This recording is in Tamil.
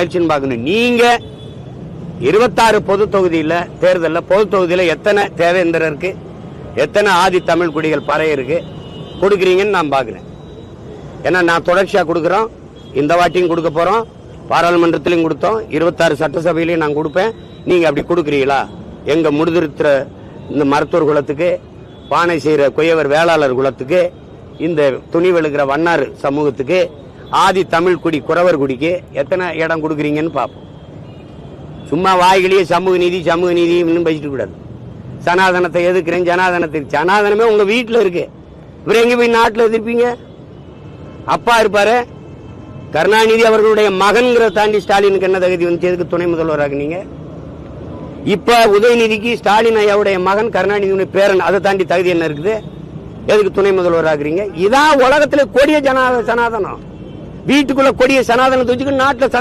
பார்க்கணும். நீங்க 26 பொது தொகுதியில தேர்தலில் பொது தொகுதியில எத்தனை தேவேந்திரருக்கு எத்தனை ஆதி தமிழ் குடிகள் பறையருக்கு கொடுக்குறீங்கன்னு நான் பார்க்கிறேன். ஏன்னா நான் தொடர்ச்சியா கொடுக்குறோம், இந்த வாட்டியும் கொடுக்க போறோம், பாராளுமன்றத்திலையும் கொடுத்தோம், 26 சட்டசபையிலையும் நான் கொடுப்பேன். நீங்க அப்படி கொடுக்குறீங்களா? எங்க முடிதிருத்துற இந்த மருத்துவர் குலத்துக்கு, பானை செய்யற குயவர் வேளாளர் குலத்துக்கு, இந்த துணி வெளுக்கிற வண்ணாறு சமூகத்துக்கு, ஆதி தமிழ் குடி குறவர் குடிக்கு எத்தனை இடம் கொடுக்குறீங்கன்னு பார்ப்போம். சும்மா வாய்களையே சமூக நீதி இன்னும் பேசிட்டு கூடாது. சனாதனத்தை எதிர்க்கிறேன், சனாதனமே உங்க வீட்டில் இருக்கு. இவர் எங்க போய் நாட்டில் எதிர்ப்பீங்க? அப்பா இருப்பாரு கருணாநிதி அவர்களுடைய மகன்கிற தாண்டி ஸ்டாலினுக்கு என்ன தகுதி வந்து எதுக்கு துணை முதல்வராக நீங்க? இப்ப உதயநிதிக்கு ஸ்டாலின் ஐயாவுடைய மகன் கருணாநிதியுடைய பேரன், அதை தாண்டி தகுதி என்ன இருக்குது? எதுக்கு துணை முதல்வராகிறீங்க? இதான் உலகத்துல கொடிய சனாதனம். வீட்டுக்குள்ள கொடிய சனாதனத்தை வச்சுக்க நாட்டில்